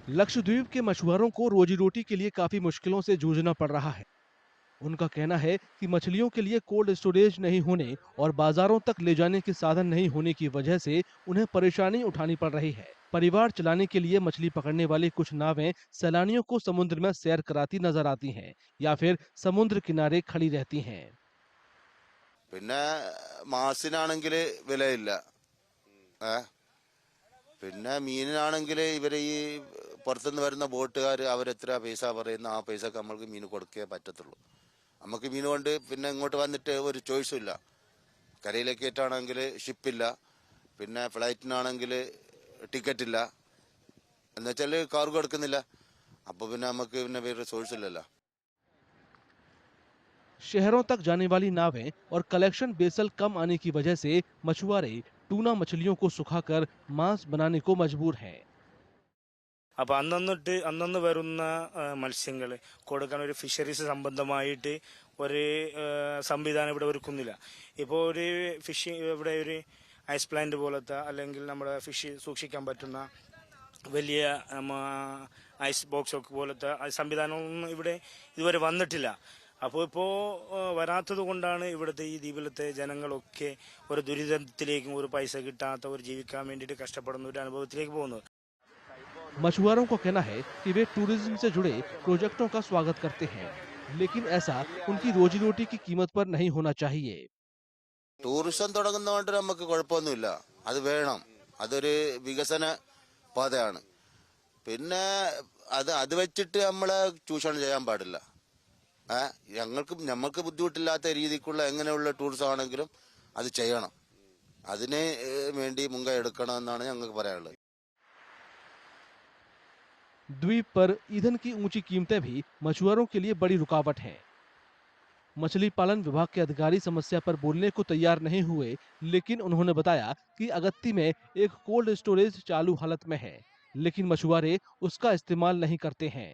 लक्षद्वीप के मछुआरों को रोजी रोटी के लिए काफी मुश्किलों से जूझना पड़ रहा है। उनका कहना है कि मछलियों के लिए कोल्ड स्टोरेज नहीं होने और बाजारों तक ले जाने के साधन नहीं होने की वजह से उन्हें परेशानी उठानी पड़ रही है। परिवार चलाने के लिए मछली पकड़ने वाली कुछ नावें सैलानियों को समुद्र में सैर कराती नजर आती हैं या फिर समुद्र किनारे खड़ी रहती हैं। പിന്നെ മാസിനാണെങ്കിൽ വിലയില്ല. ഏ പിന്നെ മീനിനാണെങ്കിൽ ഇവർ ഈ പുറത്തുനിന്ന് വരുന്ന ബോട്ടുകാർ അവരെത്ര പൈസ പറയുന്ന ആ പൈസക്ക് നമ്മൾക്ക് മീൻ കൊടുക്കേ പറ്റത്തുള്ളൂ. നമുക്ക് മീൻ കൊണ്ട് പിന്നെ ഇങ്ങോട്ട് വന്നിട്ട് ഒരു ചോയ്സും ഇല്ല. കരയിലേക്കാണെങ്കിൽ ഷിപ്പില്ല, പിന്നെ ഫ്ലൈറ്റിനാണെങ്കിൽ ടിക്കറ്റ് ഇല്ല, എന്നുവെച്ചാൽ കാർഗോ എടുക്കുന്നില്ല. അപ്പോൾ പിന്നെ നമുക്ക് പിന്നെ വേറെ സോഴ്സ് ഇല്ലല്ലോ. शहरों तक जाने वाली नावें और कलेक्शन बेसल कम आने की वजह से मछुआरे टूना मछलियों को सुखाकर मांस बनाने को मजबूर हैं। അപ്പോൾ അന്നന്ന് വരുന്ന മത്സ്യങ്ങൾ കൊടുക്കാൻ ഒരു ഫിഷറീസ് സംബന്ധമായിട്ട് ഒരു സംവിധാനം ഇവിടെ ഒരുക്കുന്നില്ല. ഇപ്പോൾ ഒരു ഇവിടെ ഒരു ഐസ് പ്ലാന്റ് പോലത്തെ അല്ലെങ്കിൽ നമ്മുടെ ഫിഷ് സൂക്ഷിക്കാൻ പറ്റുന്ന വലിയ ഐസ് ബോക്സ് ഒക്കെ പോലത്തെ സംവിധാനമൊന്നും ഇവിടെ ഇതുവരെ വന്നിട്ടില്ല. അപ്പോൾ വരാത്തത് കൊണ്ടാണ് ഇവിടുത്തെ ഈ ദ്വീപിലത്തെ ജനങ്ങളൊക്കെ ഒരു ദുരിതത്തിലേക്കും ഒരു പൈസ കിട്ടാത്ത ഒരു ജീവിക്കാൻ വേണ്ടിയിട്ട് കഷ്ടപ്പെടുന്ന ഒരു അനുഭവത്തിലേക്ക് പോകുന്നത്. मछुआरों का कहना है कि वे टूरिज्म से जुड़े प्रोजेक्टों का स्वागत करते हैं, लेकिन ऐसा उनकी रोजी रोटी की कीमत पर नहीं होना चाहिए। ടൂറിസം തുടങ്ങുന്നതുകൊണ്ട് നമുക്ക് കുഴപ്പമൊന്നുമില്ല, അത് വേണം, അതൊരു വികസന പാതയാണ്. പിന്നെ അത് വെച്ചിട്ട് നമ്മളെ ചൂഷണം ചെയ്യാൻ പാടില്ല. ഞങ്ങൾക്ക് ബുദ്ധിമുട്ടില്ലാത്ത രീതിക്കുള്ള എങ്ങനെയുള്ള ടൂറിസം ആണെങ്കിലും അത് ചെയ്യണം. അതിന് വേണ്ടി മുൻകൈ എടുക്കണം എന്നാണ് ഞങ്ങൾക്ക് പറയാനുള്ളത്. द्वीप पर ईंधन की ऊंची कीमतें भी मछुआरों के लिए बड़ी रुकावट हैं। मछली पालन विभाग के अधिकारी समस्या पर बोलने को तैयार नहीं हुए, लेकिन उन्होंने बताया कि अगत्ती में एक कोल्ड स्टोरेज चालू हालत में है, लेकिन मछुआरे उसका इस्तेमाल नहीं करते हैं।